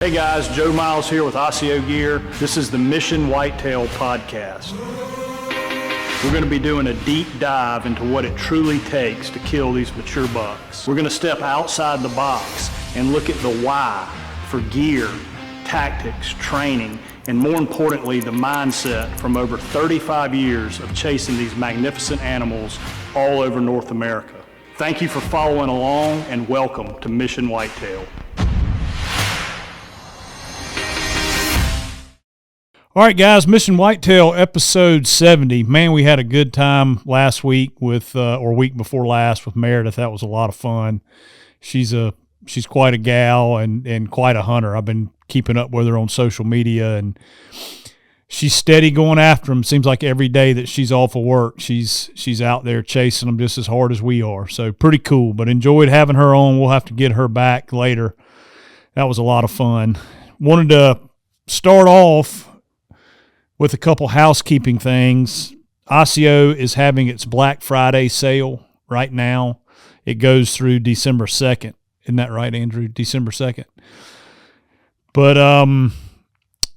Hey guys, Joe Miles here with Osseo Gear. This is the Mission Whitetail Podcast. We're going to be doing a deep dive into what it truly takes to kill these mature bucks. We're going to step outside the box and look at the why for gear, tactics, training, and more importantly, the mindset from over 35 years of chasing these magnificent animals all over North America. Thank you for following along and welcome to Mission Whitetail. All right, guys, Mission Whitetail, episode 70. Man, we had a good time last week with, or week before last with Meredith. That was a lot of fun. She's quite a gal and quite a hunter. I've been keeping up with her on social media, and she's steady going after them. Seems like every day that she's off of work, she's out there chasing them just as hard as we are. So pretty cool, but enjoyed having her on. We'll have to get her back later. That was a lot of fun. Wanted to start off with a couple housekeeping things. Osseo is having its Black Friday sale right now. It goes through December 2nd. Isn't that right, Andrew? December 2nd. But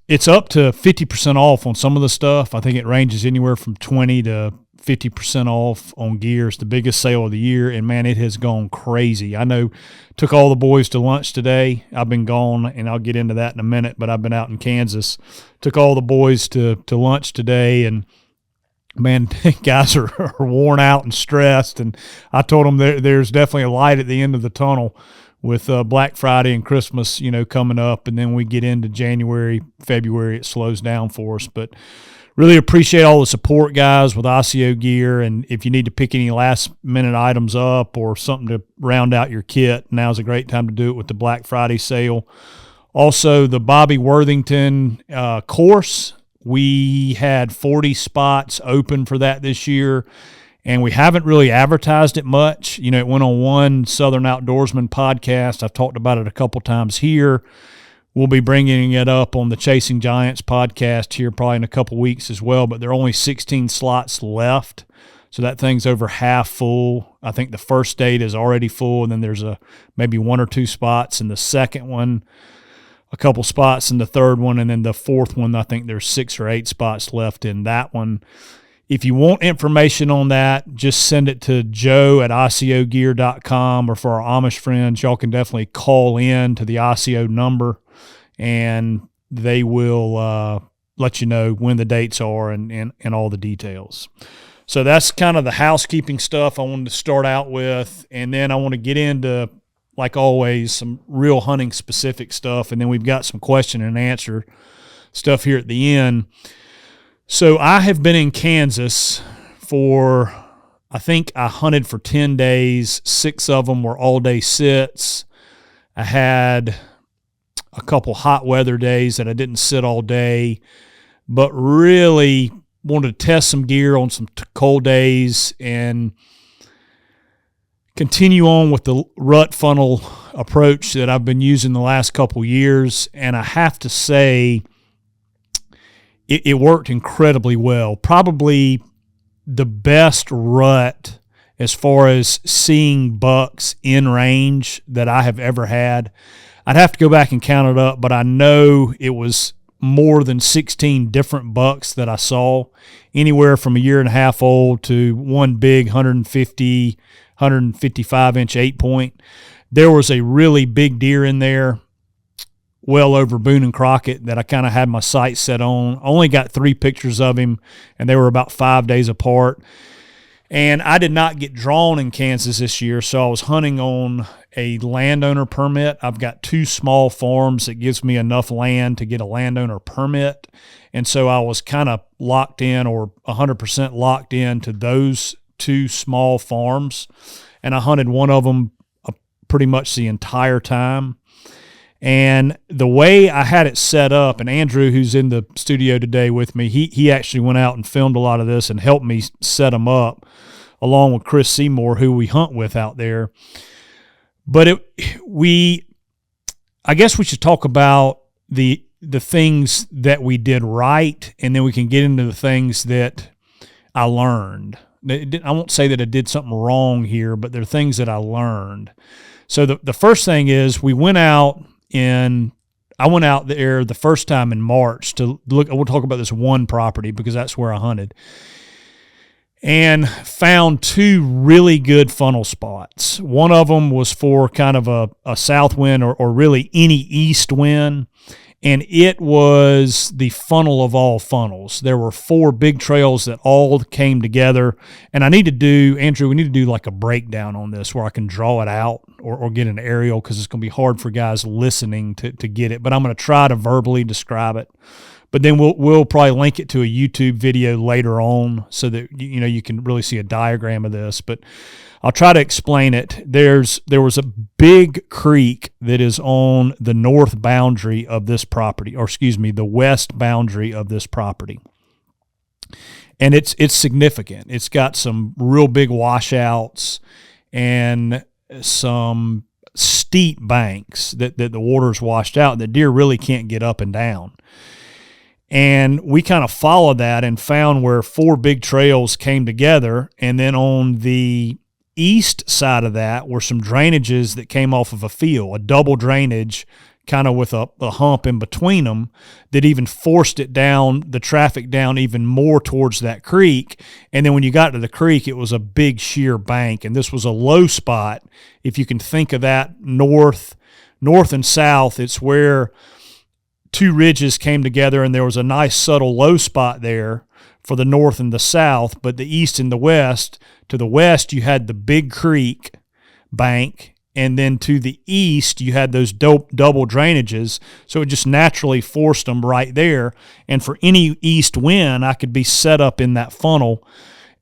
it's up to 50% off on some of the stuff. I think it ranges anywhere from 20 to 50% off on gear. It's the biggest sale of the year, and man, it has gone crazy. I know, took all the boys to lunch today. I've been gone, and I'll get into that in a minute, but I've been out in Kansas. Took all the boys to lunch today, and man, guys are worn out and stressed, and I told them there's definitely a light at the end of the tunnel with Black Friday and Christmas, coming up, and then we get into January, February, it slows down for us, but really appreciate all the support, guys, with Osseo Gear, and if you need to pick any last-minute items up or something to round out your kit, now's a great time to do it with the Black Friday sale. Also, the Bobby Worthington course, we had 40 spots open for that this year, and we haven't really advertised it much. It went on one Southern Outdoorsman podcast. I've talked about it a couple times here. We'll be bringing it up on the Chasing Giants podcast here probably in a couple weeks as well, but there are only 16 slots left, so that thing's over half full. I think the first date is already full, and then there's maybe one or two spots in the second one, a couple spots in the third one, and then the fourth one, I think there's 6 or 8 spots left in that one. If you want information on that, just send it to joe@osseogear.com, or for our Amish friends, y'all can definitely call in to the Osseo number, and they will let you know when the dates are and all the details. So that's kind of the housekeeping stuff I wanted to start out with, and then I want to get into, like always, some real hunting-specific stuff, and then we've got some question and answer stuff here at the end. So I have been in Kansas for, I think I hunted for 10 days. 6 of them were all-day sits. I had a couple hot weather days that I didn't sit all day, but really wanted to test some gear on some cold days and continue on with the rut funnel approach that I've been using the last couple years. And I have to say, it worked incredibly well. Probably the best rut as far as seeing bucks in range that I have ever had. I'd have to go back and count it up, but I know it was more than 16 different bucks that I saw, anywhere from a year and a half old to one big 150, 155-inch 8-point. There was a really big deer in there, well over Boone and Crockett, that I kind of had my sights set on. I only got 3 pictures of him, and they were about 5 days apart. And I did not get drawn in Kansas this year, so I was hunting on a landowner permit. I've got 2 small farms that gives me enough land to get a landowner permit. And so I was kind of locked in, or 100% locked in to those 2 small farms. And I hunted one of them pretty much the entire time. And the way I had it set up, and Andrew, who's in the studio today with me, he actually went out and filmed a lot of this and helped me set them up, along with Chris Seymour, who we hunt with out there. But I guess we should talk about the things that we did right, and then we can get into the things that I learned. I won't say that I did something wrong here, but there are things that I learned. So the first thing is, we went out in I went out there the first time in March to look. We'll talk about this one property because that's where I hunted, and found 2 really good funnel spots. One of them was for kind of a south wind or really any east wind, and it was the funnel of all funnels. There were 4 big trails that all came together, and Andrew, we need to do like a breakdown on this where I can draw it out or get an aerial, because it's going to be hard for guys listening to get it, but I'm going to try to verbally describe it. But then we'll probably link it to a YouTube video later on so that you can really see a diagram of this. But I'll try to explain it. There was a big creek that is on the north boundary of this property, or excuse me, the west boundary of this property. And it's significant. It's got some real big washouts and some steep banks that the water's washed out. The deer really can't get up and down. And we kind of followed that and found where 4 big trails came together. And then on the east side of that were some drainages that came off of a field, a double drainage kind of with a hump in between them that even forced the traffic down even more towards that creek. And then when you got to the creek, it was a big sheer bank. And this was a low spot. If you can think of that north and south, it's where 2 ridges came together, and there was a nice subtle low spot there for the north and the south, but the east and the west, to the west you had the big creek bank, and then to the east you had those double drainages, so it just naturally forced them right there. And for any east wind, I could be set up in that funnel.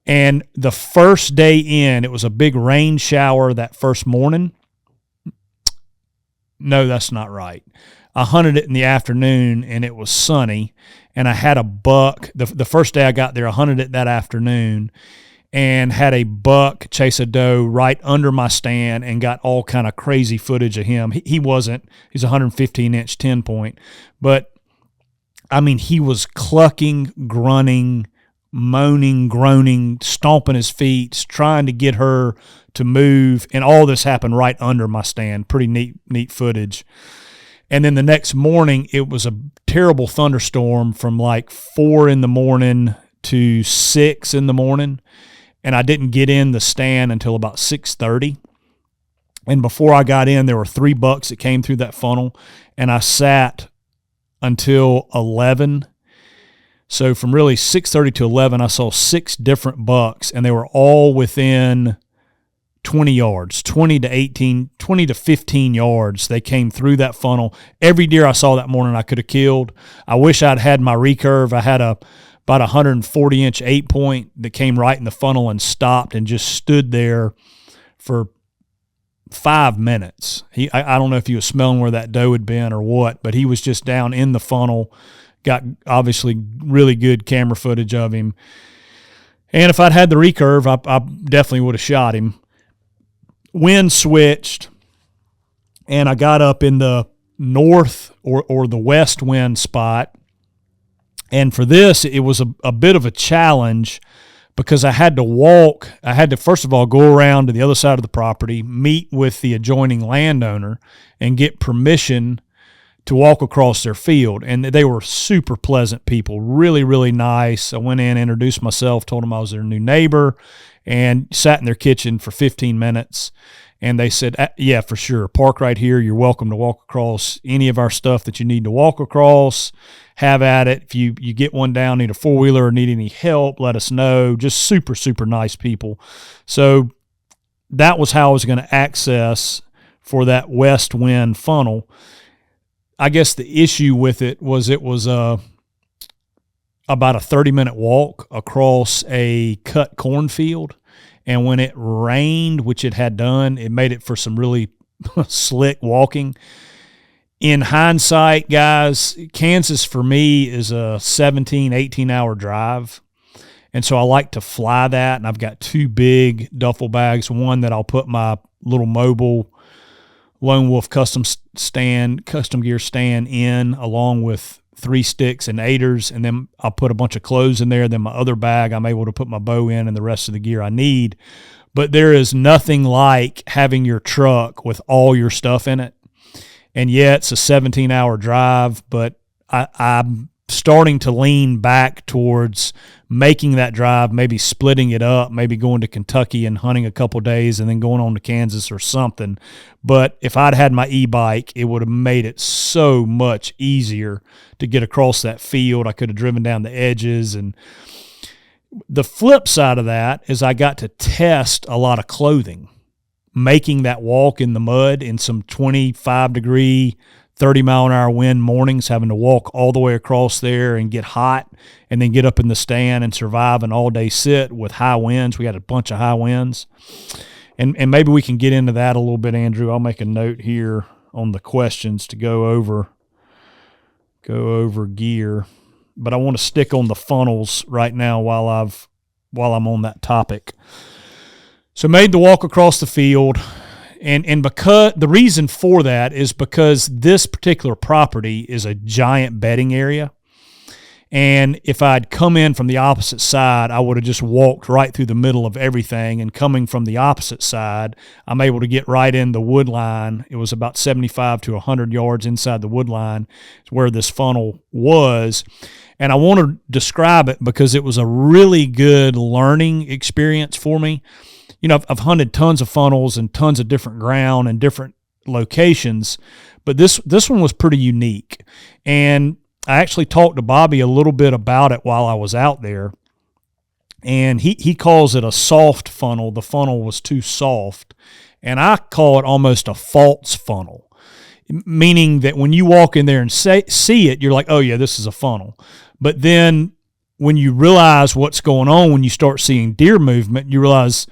And the first day in, it was a big rain shower that first morning. No, that's not right. I hunted it in the afternoon, and it was sunny, and I had a buck. The first day I got there, I hunted it that afternoon and had a buck chase a doe right under my stand and got all kind of crazy footage of him. He's a 115-inch 10-point, but, I mean, he was clucking, grunting, moaning, groaning, stomping his feet, trying to get her to move, and all this happened right under my stand. Pretty neat footage. And then the next morning, it was a terrible thunderstorm from like 4 in the morning to 6 in the morning. And I didn't get in the stand until about 6:30. And before I got in, there were 3 bucks that came through that funnel. And I sat until 11. So from really 6:30 to 11, I saw 6 different bucks, and they were all within 20 yards, 20 to 15 yards. They came through that funnel. Every deer I saw that morning I could have killed. I wish I'd had my recurve. I had about 140-inch 8-point that came right in the funnel and stopped and just stood there for 5 minutes. I don't know if he was smelling where that doe had been or what, but he was just down in the funnel. Got obviously really good camera footage of him. And if I'd had the recurve, I definitely would have shot him. Wind switched, and I got up in the north or the west wind spot. And for this, it was a bit of a challenge because I had to first of all go around to the other side of the property, meet with the adjoining landowner, and get permission to walk across their field. And they were super pleasant people, really, really nice. I went in, introduced myself, told them I was their new neighbor, and sat in their kitchen for 15 minutes. And they said, yeah, for sure, park right here. You're welcome to walk across any of our stuff that you need to walk across. Have at it. If you get one down, need a four-wheeler or need any help, let us know. Just super, super nice people. So that was how I was going to access for that west wind funnel. I guess the issue with it was about a 30-minute walk across a cut cornfield. And when it rained, which it had done, it made it for some really slick walking. In hindsight, guys, Kansas for me is a 17, 18-hour drive. And so I like to fly that. And I've got 2 big duffel bags, one that I'll put my little mobile Lone Wolf custom gear stand in, along with 3 sticks and 8ers, and then I'll put a bunch of clothes in there. Then my other bag, I'm able to put my bow in and the rest of the gear I need. But there is nothing like having your truck with all your stuff in it. And yeah, it's a 17-hour drive, but I'm starting to lean back towards making that drive, maybe splitting it up, maybe going to Kentucky and hunting a couple days and then going on to Kansas or something. But if I'd had my e-bike, it would have made it so much easier to get across that field. I could have driven down the edges. And the flip side of that is I got to test a lot of clothing, making that walk in the mud in some 25-degree 30-mile-an-hour wind mornings, having to walk all the way across there and get hot and then get up in the stand and survive an all-day sit with high winds. We had a bunch of high winds. And maybe we can get into that a little bit, Andrew. I'll make a note here on the questions to go over gear. But I want to stick on the funnels right now while I'm on that topic. So made the walk across the field. And because the reason for that is because this particular property is a giant bedding area. And if I'd come in from the opposite side, I would have just walked right through the middle of everything. And coming from the opposite side, I'm able to get right in the wood line. It was about 75 to 100 yards inside the wood line where this funnel was. And I want to describe it because it was a really good learning experience for me. You know, I've hunted tons of funnels and tons of different ground and different locations, but this one was pretty unique. And I actually talked to Bobby a little bit about it while I was out there, and he calls it a soft funnel. The funnel was too soft, and I call it almost a false funnel, meaning that when you walk in there and see it, you're like, oh yeah, this is a funnel. But then when you realize what's going on, when you start seeing deer movement, you realize,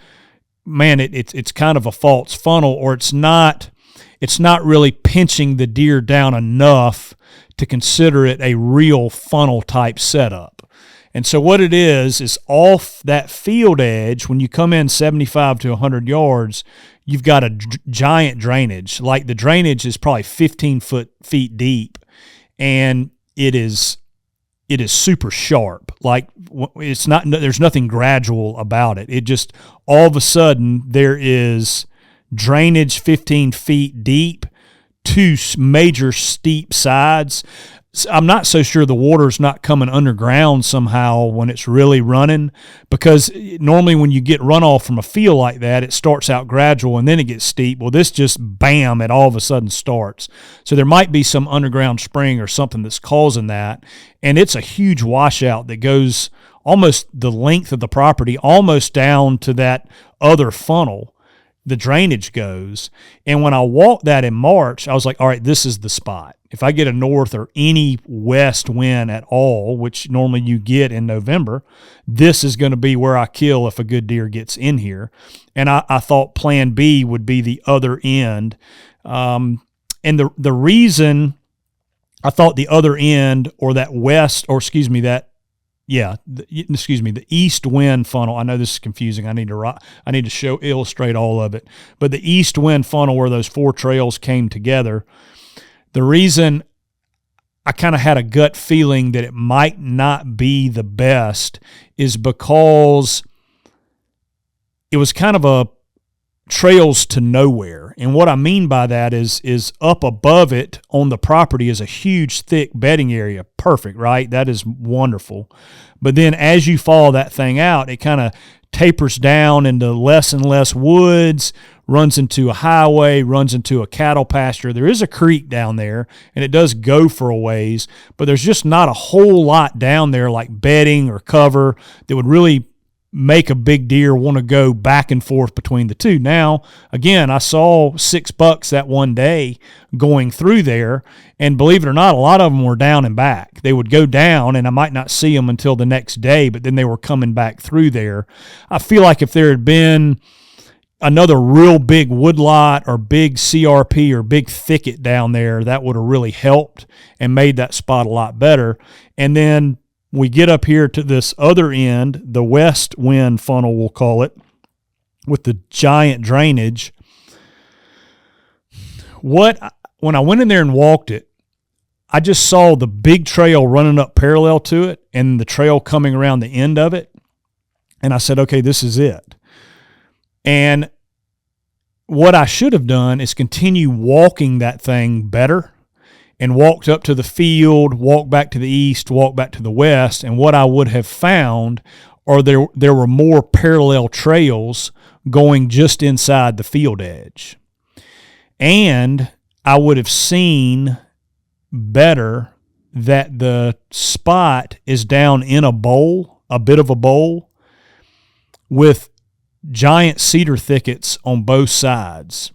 man, it's kind of a false funnel, or it's not really pinching the deer down enough to consider it a real funnel type setup. And so what it is off that field edge, when you come in 75 to 100 yards, you've got a giant drainage. Like the drainage is probably 15 feet deep, and it is super sharp. Like there's nothing gradual about it. It just, all of a sudden there is drainage 15 feet deep, two major steep sides. I'm not so sure the water's not coming underground somehow when it's really running, because normally when you get runoff from a field like that, it starts out gradual and then it gets steep. Well, this just, bam, it all of a sudden starts. So there might be some underground spring or something that's causing that, and it's a huge washout that goes almost the length of the property, almost down to that other funnel. The drainage goes. And when I walked that in March, I was like, all right, this is the spot. If I get a north or any west wind at all, which normally you get in November, this is going to be where I kill if a good deer gets in here. And I thought plan B would be the other end. And the reason I thought the other end, or that west, or excuse me, the east wind funnel. I know this is confusing. I need to illustrate all of it. But the east wind funnel, where those four trails came together, the reason I kind of had a gut feeling that it might not be the best is because it was kind of a trails to nowhere. And what I mean by that is up above it on the property is a huge, thick bedding area. Perfect, right? That is wonderful. But then as you follow that thing out, it kind of tapers down into less and less woods, runs into a highway, runs into a cattle pasture. There is a creek down there, and it does go for a ways, but there's just not a whole lot down there like bedding or cover that would really make a big deer want to go back and forth between the two. Now, again, I saw 6 bucks that one day going through there, and believe it or not, a lot of them were down and back. They would go down, and I might not see them until the next day, but then they were coming back through there. I feel like if there had been another real big woodlot or big CRP or big thicket down there, that would have really helped and made that spot a lot better. And then we get up here to this other end, the west wind funnel, we'll call it, with the giant drainage. When I went in there and walked it, I just saw the big trail running up parallel to it and the trail coming around the end of it. And I said, okay, this is it. And what I should have done is continue walking that thing better, and walked up to the field, walked back to the east, walked back to the west, and what I would have found are there were more parallel trails going just inside the field edge. And I would have seen better that the spot is down in a bowl, a bit of a bowl, with giant cedar thickets on both sides.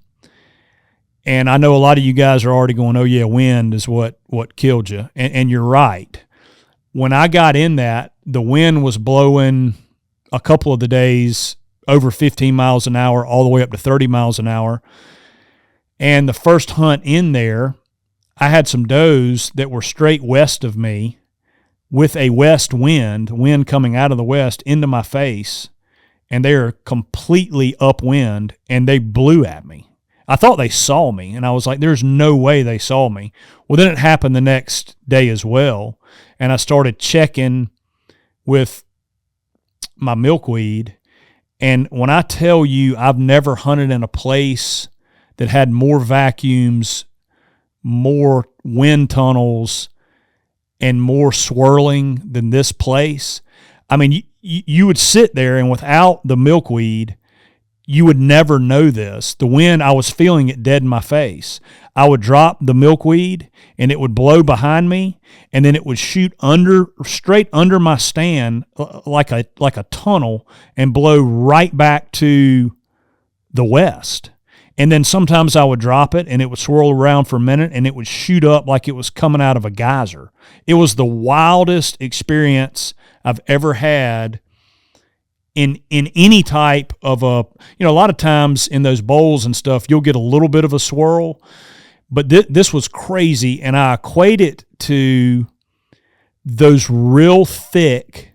And I know a lot of you guys are already going, oh, yeah, wind is what killed you. And you're right. When I got in that, the wind was blowing a couple of the days over 15 miles an hour all the way up to 30 miles an hour. And the first hunt in there, I had some does that were straight west of me with a west wind coming out of the west into my face. And they're completely upwind, and they blew at me. I thought they saw me, and I was like, there's no way they saw me. Well, then it happened the next day as well, and I started checking with my milkweed, and when I tell you I've never hunted in a place that had more vacuums, more wind tunnels, and more swirling than this place, I mean, you would sit there, and without the milkweed, you would never know this. The wind, I was feeling it dead in my face. I would drop the milkweed, and it would blow behind me, and then it would shoot straight under my stand like a tunnel and blow right back to the west. And then sometimes I would drop it, and it would swirl around for a minute, and it would shoot up like it was coming out of a geyser. It was the wildest experience I've ever had in any type of a lot of times in those bowls and stuff, you'll get a little bit of a swirl, but this was crazy. And I equate it to those real thick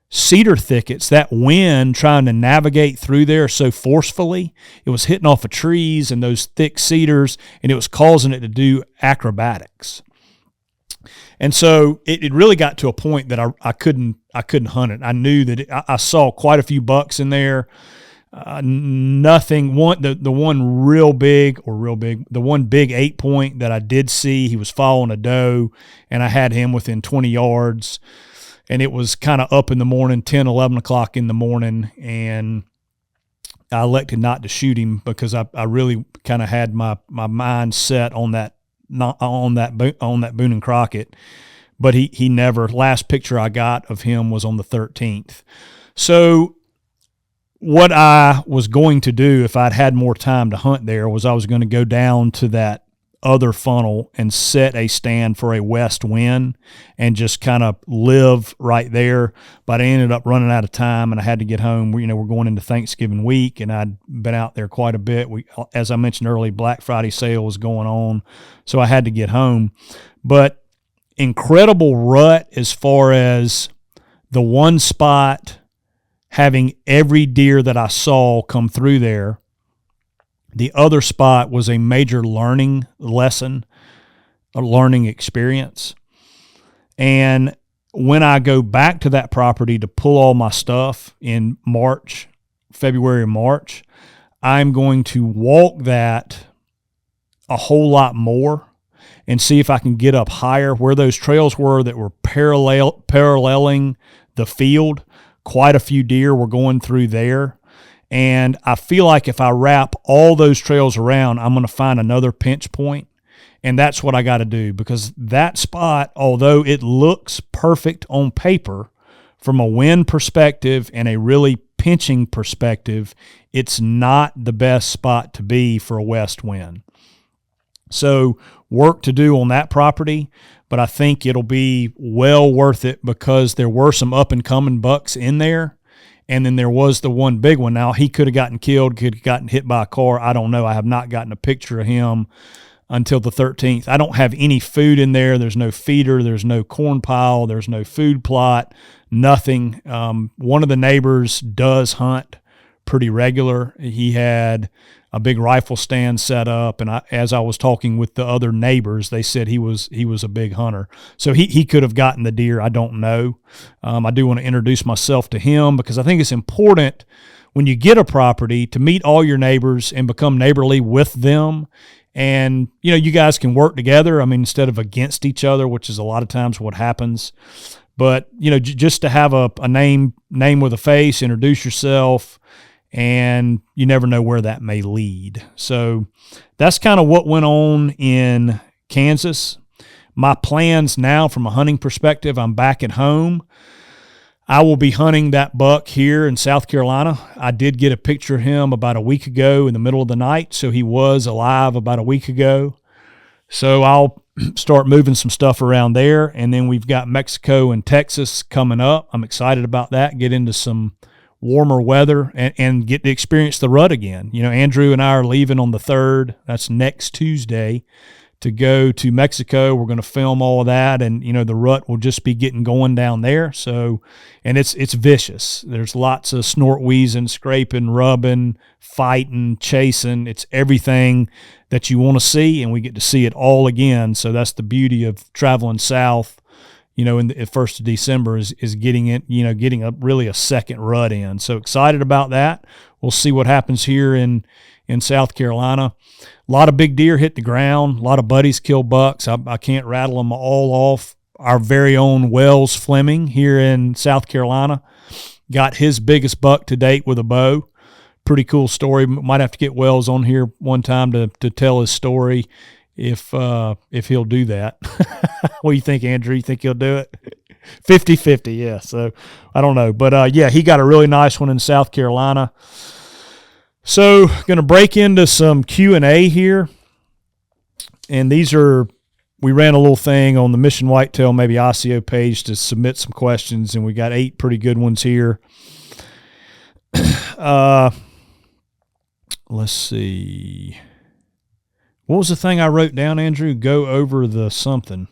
cedar thickets, that wind trying to navigate through there so forcefully. It was hitting off of trees and those thick cedars, and it was causing it to do acrobatics. And so it really got to a point that I couldn't hunt it. I knew that I saw quite a few bucks in there. Nothing. The one big 8-point that I did see, he was following a doe, and I had him within 20 yards. And it was kind of up in the morning, 10, 11 o'clock in the morning, and I elected not to shoot him because I really kind of had my mind set on that. Not on that Boone and Crockett, but he never. Last picture I got of him was on the 13th. So what I was going to do if I'd had more time to hunt there was I was going to go down to that other funnel and set a stand for a west wind and just kind of live right there. But I ended up running out of time, and I had to get home. We're going into Thanksgiving week, and I'd been out there quite a bit. As I mentioned earlier, Black Friday sale was going on, so I had to get home. But incredible rut as far as the one spot having every deer that I saw come through there. The other spot was a major learning lesson, a learning experience. And when I go back to that property to pull all my stuff in February, March, I'm going to walk that a whole lot more and see if I can get up higher where those trails were that were paralleling the field. Quite a few deer were going through there. And I feel like if I wrap all those trails around, I'm going to find another pinch point. And that's what I got to do, because that spot, although it looks perfect on paper from a wind perspective and a really pinching perspective, it's not the best spot to be for a west wind. So work to do on that property, but I think it'll be well worth it because there were some up-and-coming bucks in there. And then there was the one big one. Now, he could have gotten killed, could have gotten hit by a car. I don't know. I have not gotten a picture of him until the 13th. I don't have any food in there. There's no feeder. There's no corn pile. There's no food plot, nothing. One of the neighbors does hunt pretty regular. He had a big rifle stand set up, and as I was talking with the other neighbors, they said he was a big hunter. So he could have gotten the deer. I don't know. I do want to introduce myself to him because I think it's important when you get a property, to meet all your neighbors and become neighborly with them. And, you guys can work together. I mean, instead of against each other, which is a lot of times what happens. But, just to have a name with a face, introduce yourself, and you never know where that may lead. So that's kind of what went on in Kansas. My plans now from a hunting perspective, I'm back at home. I will be hunting that buck here in South Carolina. I did get a picture of him about a week ago in the middle of the night, so he was alive about a week ago. So I'll start moving some stuff around there, and then we've got Mexico and Texas coming up. I'm excited about that, get into some warmer weather and get to experience the rut again. Andrew and I are leaving on the 3rd. That's next Tuesday to go to Mexico. We're going to film all of that, and the rut will just be getting going down there. So, and it's vicious. There's lots of snort, wheezing, scraping, rubbing, fighting, chasing. It's everything that you want to see, and we get to see it all again. So that's the beauty of traveling south. In the 1st of December is getting it, getting a second rut in. So excited about that. We'll see what happens here in South Carolina. A lot of big deer hit the ground. A lot of buddies kill bucks. I can't rattle them all off. Our very own Wells Fleming here in South Carolina got his biggest buck to date with a bow. Pretty cool story. Might have to get Wells on here one time to tell his story if he'll do that. What do you think, Andrew? You think he'll do it? 50-50, yeah. So I don't know. But, he got a really nice one in South Carolina. So going to break into some Q&A here. And we ran a little thing on the Mission Whitetail, maybe ICO page to submit some questions, and we got 8 pretty good ones here. Let's see. What was the thing I wrote down, Andrew? Go over the something.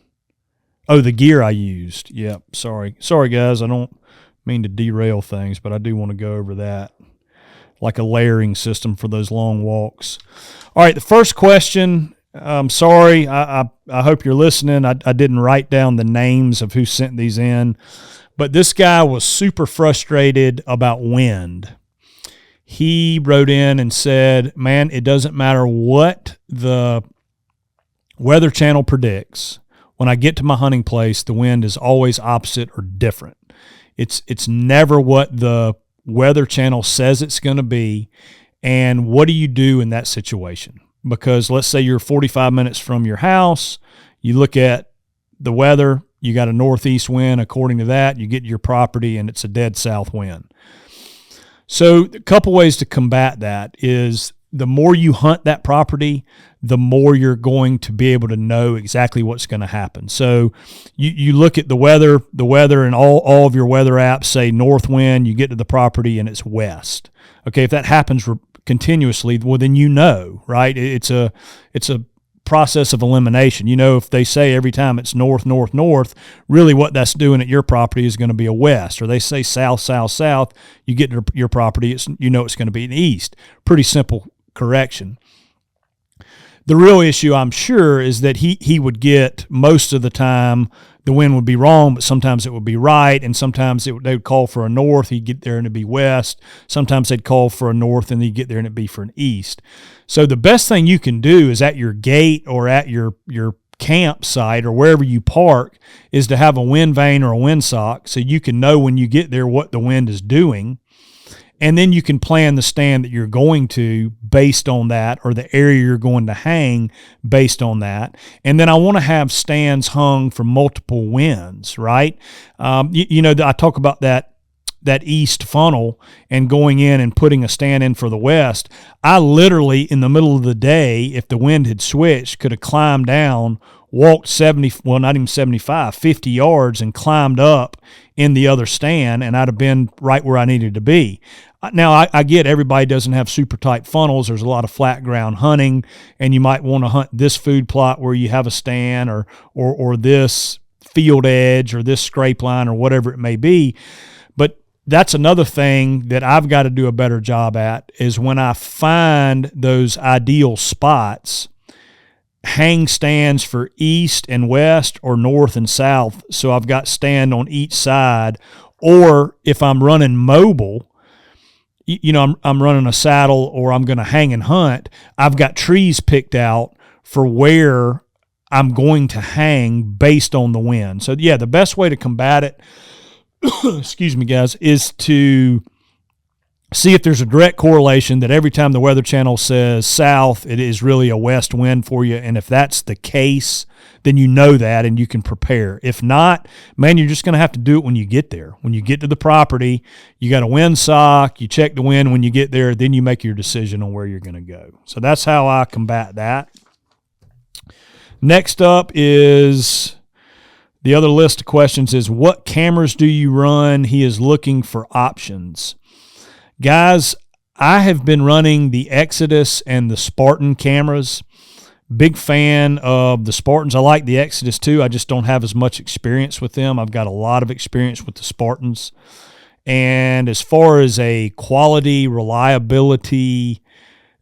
Oh, the gear I used. Yep. Sorry, guys. I don't mean to derail things, but I do want to go over that. Like a layering system for those long walks. All right, the first question. I'm sorry. I hope you're listening. I didn't write down the names of who sent these in, but this guy was super frustrated about wind. He wrote in and said, man, it doesn't matter what the Weather Channel predicts. When I get to my hunting place, the wind is always opposite or different. It's never what the Weather Channel says it's going to be. And what do you do in that situation? Because let's say you're 45 minutes from your house, you look at the weather, you got a northeast wind. According to that, you get to your property and it's a dead south wind. So a couple ways to combat that is the more you hunt that property, the more you're going to be able to know exactly what's going to happen. So you look at the weather and all of your weather apps say north wind, you get to the property and it's west. Okay, if that happens continuously, well then right? It's a process of elimination. If they say every time it's north, north, north, really what that's doing at your property is going to be a west. Or they say south, south, south, you get to your property, it's going to be an east. Pretty simple correction. The real issue, I'm sure, is that he would get most of the time the wind would be wrong, but sometimes it would be right, and sometimes they would call for a north, he'd get there and it'd be west. Sometimes they'd call for a north and he'd get there and it'd be for an east. So the best thing you can do is at your gate or at your campsite or wherever you park is to have a wind vane or a windsock so you can know when you get there what the wind is doing. And then you can plan the stand that you're going to based on that, or the area you're going to hang based on that. And then I want to have stands hung for multiple winds, right? I talk about that east funnel and going in and putting a stand in for the west. I literally, in the middle of the day, if the wind had switched, could have climbed down, walked 50 yards and climbed up in the other stand, and I'd have been right where I needed to be. Now, I get everybody doesn't have super tight funnels. There's a lot of flat ground hunting, and you might want to hunt this food plot where you have a stand or this field edge or this scrape line or whatever it may be. But that's another thing that I've got to do a better job at is when I find those ideal spots, hang stands for east and west or north and south. So I've got stand on each side. Or if I'm running mobile, I'm running a saddle or I'm going to hang and hunt, I've got trees picked out for where I'm going to hang based on the wind. So yeah, the best way to combat it, excuse me guys, is to see if there's a direct correlation that every time the Weather Channel says south, it is really a west wind for you. And if that's the case, then you know that and you can prepare. If not, man, you're just going to have to do it when you get there. When you get to the property, you got a wind sock, you check the wind when you get there, then you make your decision on where you're going to go. So that's how I combat that. Next up is the other list of questions is, what cameras do you run? He is looking for options. Guys, I have been running the Exodus and the Spartan cameras. Big fan of the Spartans. I like the Exodus too. I just don't have as much experience with them. I've got a lot of experience with the Spartans. And as far as a quality, reliability,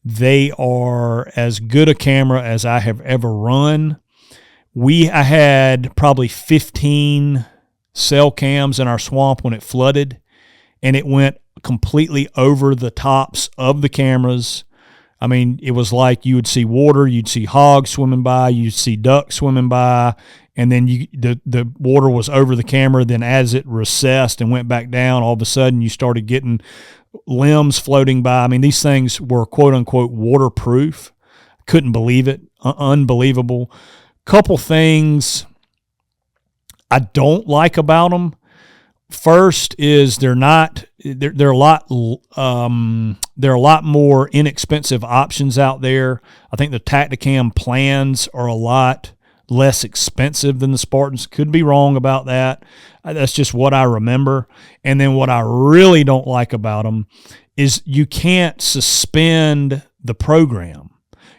they are as good a camera as I have ever run. I had probably 15 cell cams in our swamp when it flooded, and it went completely over the tops of the cameras. I mean, it was like you would see water, you'd see hogs swimming by, you'd see ducks swimming by, and then the water was over the camera. Then as it recessed and went back down, all of a sudden you started getting limbs floating by. I mean, these things were quote unquote waterproof. Couldn't believe it. Unbelievable. Couple things I don't like about them. First is they're a lot more inexpensive options out there. I think the Tacticam plans are a lot less expensive than the Spartans. Could be wrong about that. That's just what I remember. And then what I really don't like about them is you can't suspend the program.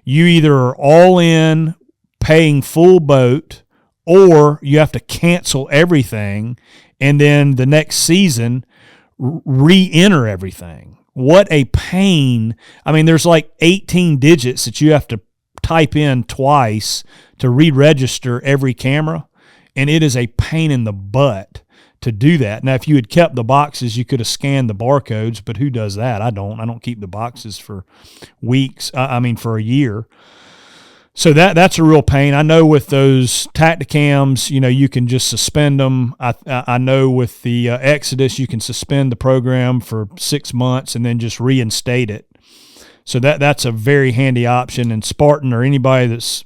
You either are all in paying full boat, or you have to cancel everything and then the next season re-enter everything. What a pain. I mean, there's like 18 digits that you have to type in twice to re-register every camera, and it is a pain in the butt to do that. Now, if you had kept the boxes, you could have scanned the barcodes, but who does that? I don't keep the boxes for weeks. For a year. So that's a real pain. I know with those Tacticams, you can just suspend them. I know with the Exodus, you can suspend the program for 6 months and then just reinstate it. So that's a very handy option. And Spartan, or anybody that's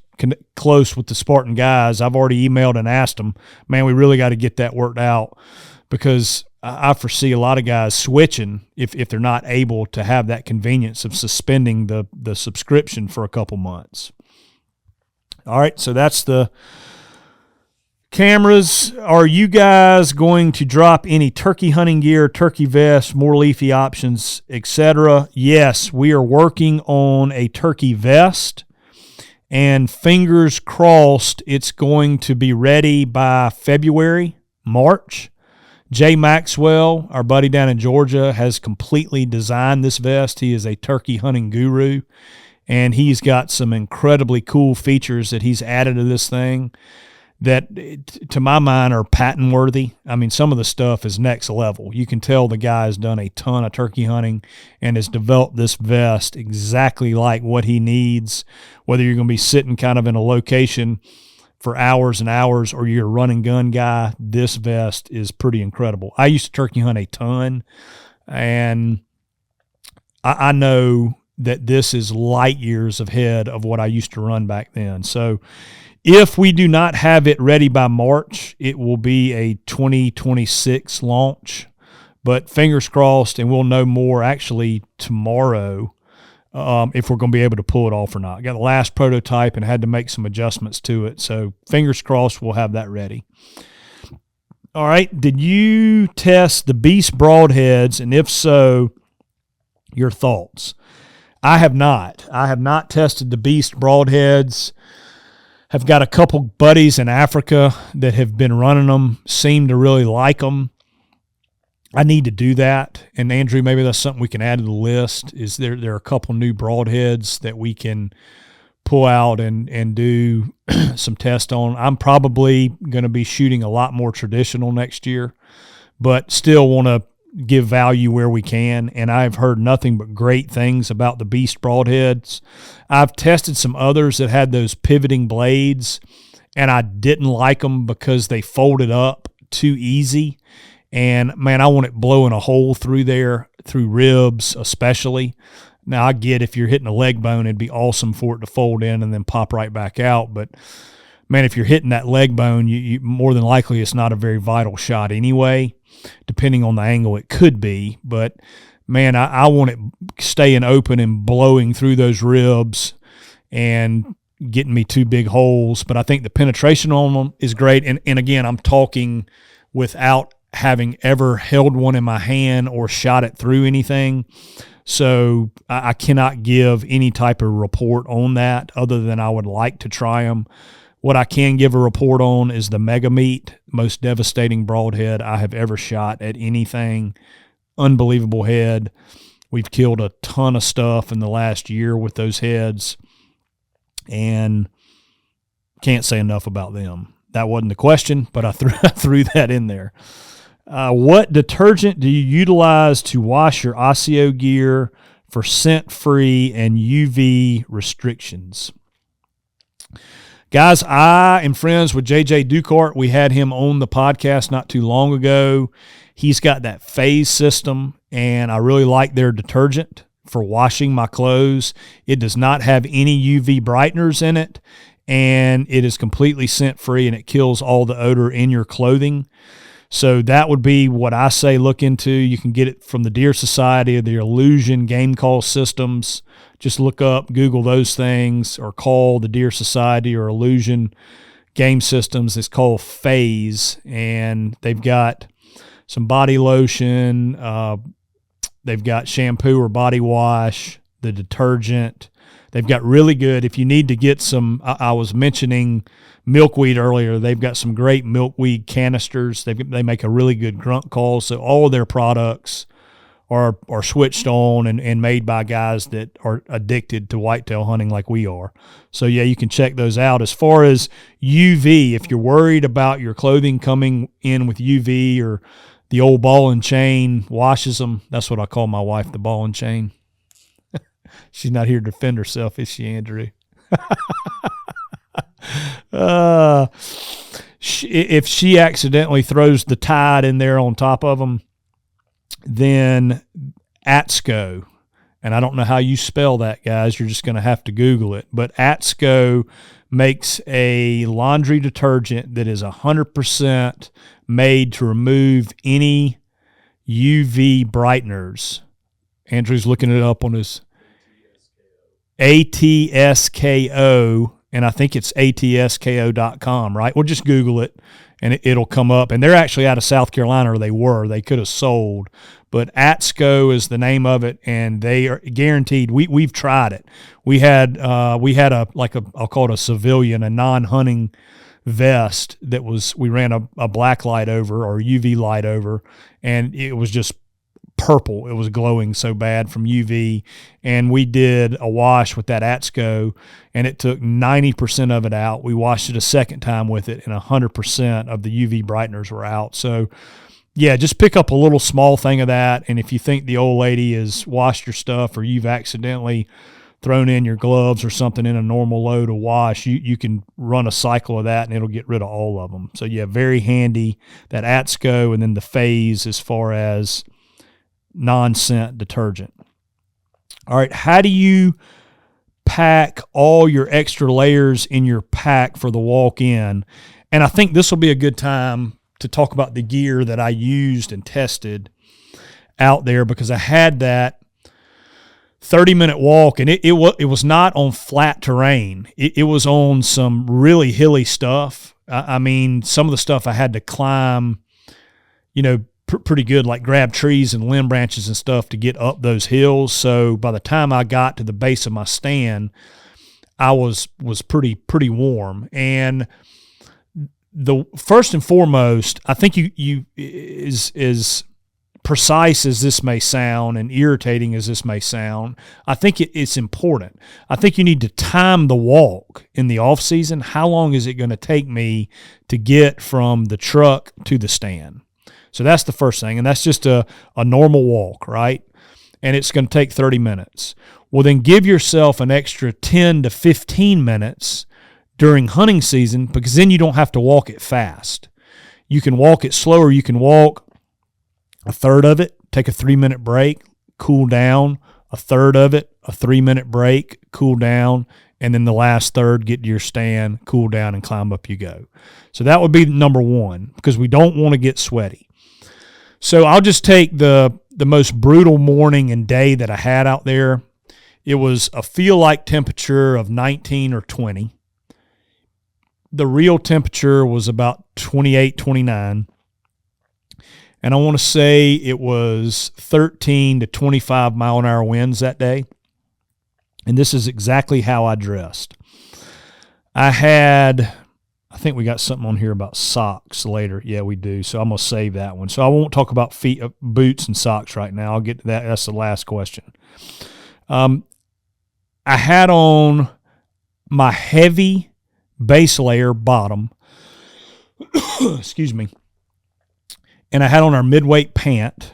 close with the Spartan guys, I've already emailed and asked them, man, we really got to get that worked out, because I foresee a lot of guys switching if they're not able to have that convenience of suspending the subscription for a couple months. All right, so that's the cameras. Are you guys going to drop any turkey hunting gear, turkey vests, more leafy options, etc.? Yes, we are working on a turkey vest, and fingers crossed it's going to be ready by February, March. Jay Maxwell, our buddy down in Georgia, has completely designed this vest. He is a turkey hunting guru, and he's got some incredibly cool features that he's added to this thing that, to my mind, are patent worthy. I mean, some of the stuff is next level. You can tell the guy has done a ton of turkey hunting and has developed this vest exactly like what he needs, whether you're going to be sitting kind of in a location for hours and hours or you're a run and gun guy. This vest is pretty incredible. I used to turkey hunt a ton, and I know that this is light years ahead of what I used to run back then. So if we do not have it ready by March, it will be a 2026 launch. But fingers crossed, and we'll know more actually tomorrow if we're going to be able to pull it off or not. Got the last prototype and had to make some adjustments to it. So fingers crossed we'll have that ready. All right, did you test the Beast broadheads? And if so, your thoughts? I have not. I have not tested the Beast broadheads. Have got a couple buddies in Africa that have been running them, seem to really like them. I need to do that. And Andrew, maybe that's something we can add to the list. Is there are a couple new broadheads that we can pull out and do some tests on. I'm probably going to be shooting a lot more traditional next year, but still want to give value where we can, and I've heard nothing but great things about the Beast broadheads. I've tested some others that had those pivoting blades, and I didn't like them because they folded up too easy. And, man, I want it blowing a hole through there, through ribs especially. Now, I get if you're hitting a leg bone, it'd be awesome for it to fold in and then pop right back out. But, man, if you're hitting that leg bone, you more than likely it's not a very vital shot anyway. Depending on the angle, it could be. But, man, I want it staying open and blowing through those ribs and getting me two big holes. But I think the penetration on them is great. And again, I'm talking without having ever held one in my hand or shot it through anything. So I cannot give any type of report on that other than I would like to try them. What I can give a report on is the Mega Meat, most devastating broadhead I have ever shot at anything. Unbelievable head. We've killed a ton of stuff in the last year with those heads, and can't say enough about them. That wasn't the question, but I threw that in there. What detergent do you utilize to wash your Osseo gear for scent-free and UV restrictions? Guys, I am friends with JJ Ducart. We had him on the podcast not too long ago. He's got that phase system, and I really like their detergent for washing my clothes. It does not have any UV brighteners in it, and it is completely scent-free, and it kills all the odor in your clothing. So that would be what I say look into. You can get it from the Deer Society or the Illusion Game Call Systems. Just look up, Google those things, or call the Deer Society or Illusion Game Systems. It's called Phase, and they've got some body lotion. They've got shampoo or body wash, the detergent. They've got really good, if you need to get some, I was mentioning milkweed earlier. They've got some great milkweed canisters. They make a really good grunt call. So all of their products are switched on and made by guys that are addicted to whitetail hunting like we are. So, yeah, you can check those out. As far as UV, if you're worried about your clothing coming in with UV, or the old ball and chain washes them, that's what I call my wife, the ball and chain. She's not here to defend herself, is she, Andrew? If she accidentally throws the Tide in there on top of them, then ATSCO, and I don't know how you spell that, guys. You're just going to have to Google it. But ATSCO makes a laundry detergent that is 100% made to remove any UV brighteners. Andrew's looking it up on his ATSKO, and I think it's atsko.com, right? Well, just Google it, and it'll come up. And they're actually out of South Carolina, or they were. They could have sold. But ATSCO is the name of it, and they are guaranteed. We've tried it. We had I'll call it a civilian, a non-hunting vest that we ran a black light over, or UV light over, and it was just purple. It was glowing so bad from UV, and we did a wash with that ATSCO, and it took 90% of it out. We washed it a second time with it, and 100% of the UV brighteners were out. So, yeah, just pick up a little small thing of that, and if you think the old lady has washed your stuff, or you've accidentally thrown in your gloves or something in a normal load of wash, you can run a cycle of that, and it'll get rid of all of them. So, yeah, very handy, that ATSCO, and then the Phase as far as non-scent detergent. All right, how do you pack all your extra layers in your pack for the walk-in? And I think this will be a good time to talk about the gear that I used and tested out there, because I had that 30-minute walk, and it was not on flat terrain. It was on some really hilly stuff. I mean, some of the stuff I had to climb, pretty good, like grab trees and limb branches and stuff to get up those hills. So by the time I got to the base of my stand, I was pretty warm. And the first and foremost, I think you is precise as this may sound and irritating as this may sound, I think it's important. I think you need to time the walk in the off season. How long is it going to take me to get from the truck to the stand? So that's the first thing, and that's just a normal walk, right? And it's going to take 30 minutes. Well, then give yourself an extra 10 to 15 minutes during hunting season, because then you don't have to walk it fast. You can walk it slower. You can walk a third of it, take a 3-minute break, cool down, a third of it, a 3-minute break, cool down, and then the last third, get to your stand, cool down, and climb up you go. So that would be number one, because we don't want to get sweaty. So I'll just take the most brutal morning and day that I had out there. It was a feel-like temperature of 19 or 20. The real temperature was about 28, 29. And I want to say it was 13 to 25 mile-an-hour winds that day. And this is exactly how I dressed. I think we got something on here about socks later. Yeah, we do. So I'm going to save that one. So I won't talk about boots and socks right now. I'll get to that. That's the last question. I had on my heavy base layer bottom. Excuse me. And I had on our midweight pant.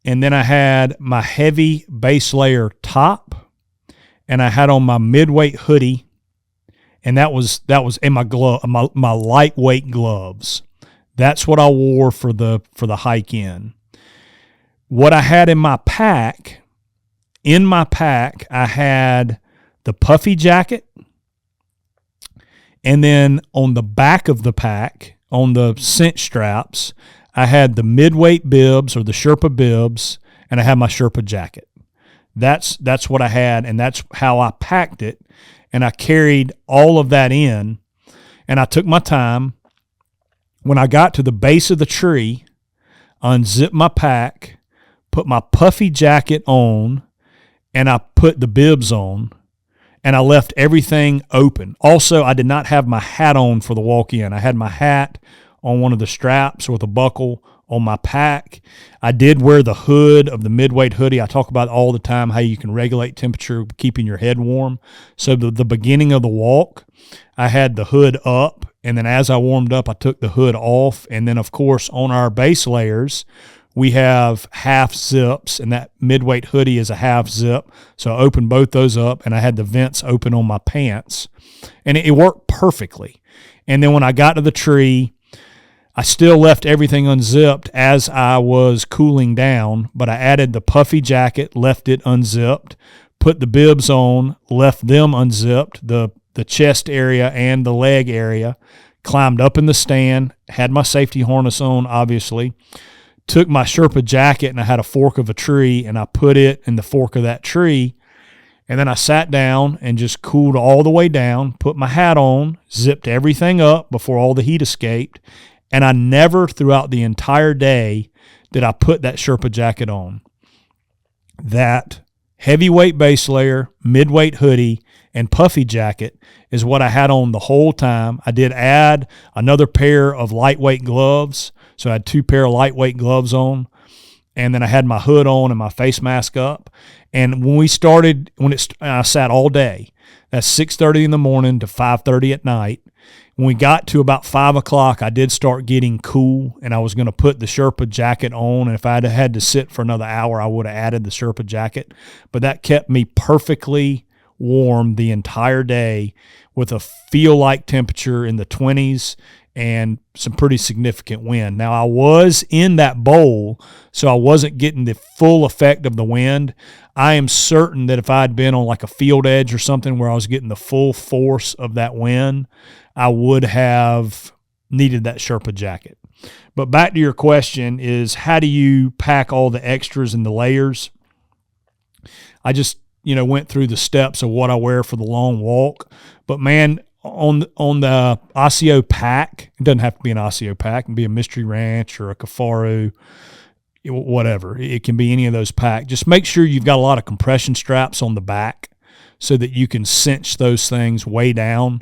And then I had my heavy base layer top. And I had on my midweight hoodie. And that was in my glove, my lightweight gloves. That's what I wore for the hike in. What I had in my pack, I had the puffy jacket, and then on the back of the pack, on the cinch straps, I had the midweight bibs or the Sherpa bibs, and I had my Sherpa jacket. That's what I had, and that's how I packed it. And I carried all of that in, and I took my time. When I got to the base of the tree, I unzipped my pack, put my puffy jacket on, and I put the bibs on, and I left everything open. Also, I did not have my hat on for the walk-in. I had my hat on one of the straps with a buckle on my pack. I did wear the hood of the midweight hoodie. I talk about all the time how you can regulate temperature, keeping your head warm. So the beginning of the walk, I had the hood up, and then as I warmed up, I took the hood off. And then, of course, on our base layers, we have half zips, and that midweight hoodie is a half zip. So I opened both those up, and I had the vents open on my pants, and it worked perfectly. And then when I got to the tree, I still left everything unzipped as I was cooling down, but I added the puffy jacket, left it unzipped, put the bibs on, left them unzipped, the chest area and the leg area, climbed up in the stand, had my safety harness on, obviously, took my Sherpa jacket, and I had a fork of a tree, and I put it in the fork of that tree, and then I sat down and just cooled all the way down, put my hat on, zipped everything up before all the heat escaped. And I never, throughout the entire day, did I put that Sherpa jacket on. That heavyweight base layer, midweight hoodie, and puffy jacket is what I had on the whole time. I did add another pair of lightweight gloves, so I had 2 pair of lightweight gloves on. And then I had my hood on and my face mask up. And when we started, I sat all day. That's 6:30 in the morning to 5:30 at night. When we got to about 5 o'clock, I did start getting cool, and I was going to put the Sherpa jacket on. And if I had to sit for another hour, I would have added the Sherpa jacket. But that kept me perfectly warm the entire day with a feel-like temperature in the 20s and some pretty significant wind. Now, I was in that bowl, so I wasn't getting the full effect of the wind. I am certain that if I had been on like a field edge or something where I was getting the full force of that wind, I would have needed that Sherpa jacket. But back to your question is, how do you pack all the extras and the layers? I just, went through the steps of what I wear for the long walk. But man, on the Osseo pack, it doesn't have to be an Osseo pack. It can be a Mystery Ranch or a Kifaru, whatever. It can be any of those packs. Just make sure you've got a lot of compression straps on the back so that you can cinch those things way down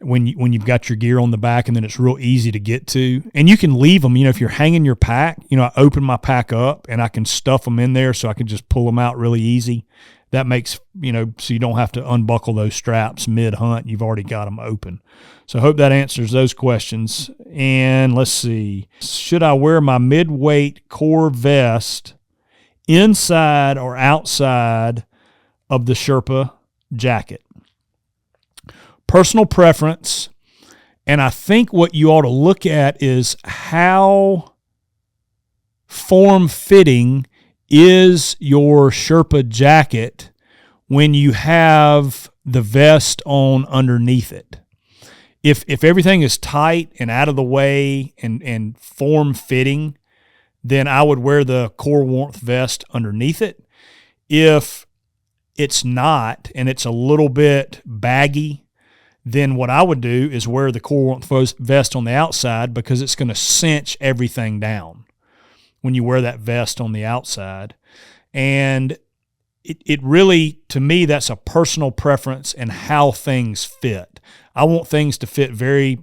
when you've got your gear on the back, and then it's real easy to get to. And you can leave them, if you're hanging your pack, I open my pack up and I can stuff them in there so I can just pull them out really easy. that makes, so you don't have to unbuckle those straps mid-hunt. You've already got them open. So I hope that answers those questions. And let's see. Should I wear my mid-weight core vest inside or outside of the Sherpa jacket? Personal preference. And I think what you ought to look at is how form-fitting is your Sherpa jacket when you have the vest on underneath it. If everything is tight and out of the way and form-fitting, then I would wear the core warmth vest underneath it. If it's not and it's a little bit baggy, then what I would do is wear the core warmth vest on the outside, because it's going to cinch everything down when you wear that vest on the outside. And it really, to me, that's a personal preference and how things fit. I want things to fit very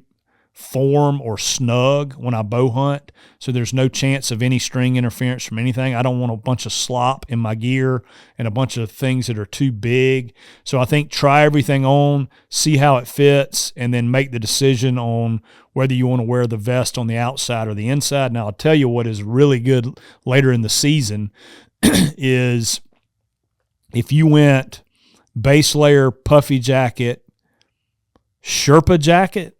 form or snug when I bow hunt, so there's no chance of any string interference from anything. I don't want a bunch of slop in my gear and a bunch of things that are too big. So I think try everything on, see how it fits, and then make the decision on whether you want to wear the vest on the outside or the inside. Now, I'll tell you what is really good later in the season is if you went base layer, puffy jacket, Sherpa jacket,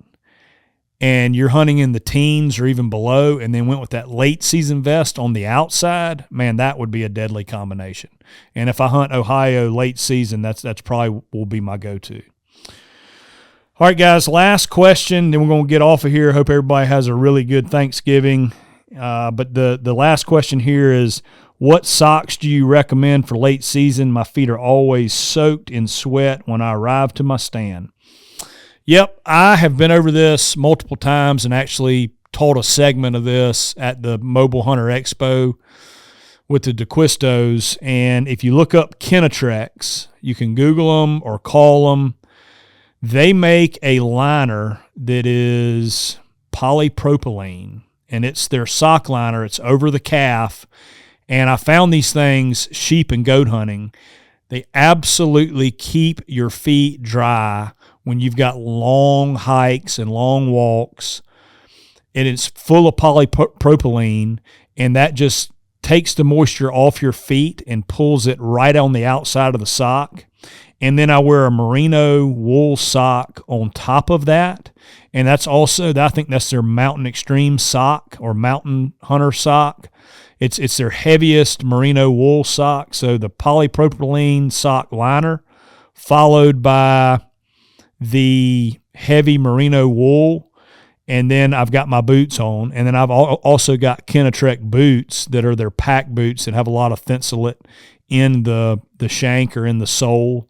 and you're hunting in the teens or even below, and then went with that late season vest on the outside, man, that would be a deadly combination. And if I hunt Ohio late season, that's probably will be my go-to. All right, guys, last question, then we're going to get off of here. Hope everybody has a really good Thanksgiving. But the last question here is, what socks do you recommend for late season? My feet are always soaked in sweat when I arrive to my stand. Yep, I have been over this multiple times and actually taught a segment of this at the Mobile Hunter Expo with the DeQuistos. And if you look up Kenetrex, you can Google them or call them. They make a liner that is polypropylene, and it's their sock liner. It's over the calf. And I found these things sheep and goat hunting. They absolutely keep your feet dry when you've got long hikes and long walks, and it's full of polypropylene, and that just takes the moisture off your feet and pulls it right on the outside of the sock. And then I wear a merino wool sock on top of that, and that's also, I think that's their Mountain Extreme sock or Mountain Hunter sock. It's their heaviest merino wool sock. So the polypropylene sock liner followed by the heavy merino wool, and then I've got my boots on, and then I've also got Kenetrex boots that are their pack boots that have a lot of thinsulate in the shank or in the sole,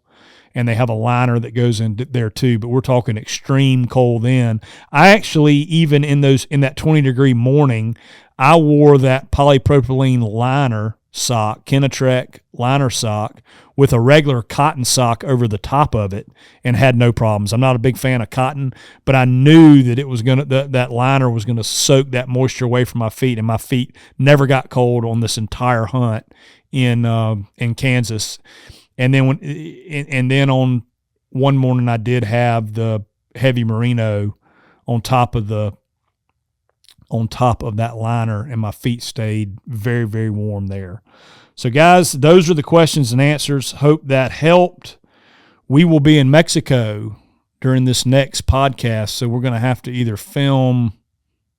and they have a liner that goes in there too. But we're talking extreme cold then. I actually, even in that 20-degree morning, I wore that polypropylene liner sock, Kenetrex liner sock, with a regular cotton sock over the top of it, and had no problems. I'm not a big fan of cotton, but I knew that it was that liner was gonna soak that moisture away from my feet, and my feet never got cold on this entire hunt in Kansas. And then on one morning I did have the heavy merino on top of that liner, and my feet stayed very, very warm there. So, guys, those are the questions and answers. Hope that helped. We will be in Mexico during this next podcast, so we're going to have to either film.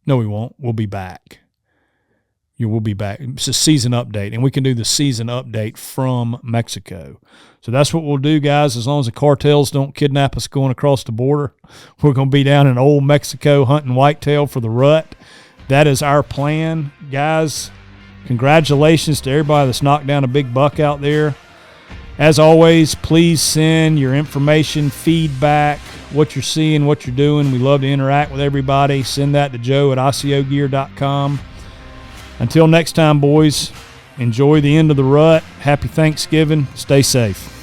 No, we won't. We'll be back. We'll be back. It's a season update, and we can do the season update from Mexico. So that's what we'll do, guys. As long as the cartels don't kidnap us going across the border, we're going to be down in old Mexico hunting whitetail for the rut. That is our plan, guys. Congratulations to everybody that's knocked down a big buck out there. As always, please send your information, feedback, what you're seeing, what you're doing. We love to interact with everybody. Send that to joe@ociogear.com. Until next time, boys, enjoy the end of the rut. Happy Thanksgiving. Stay safe.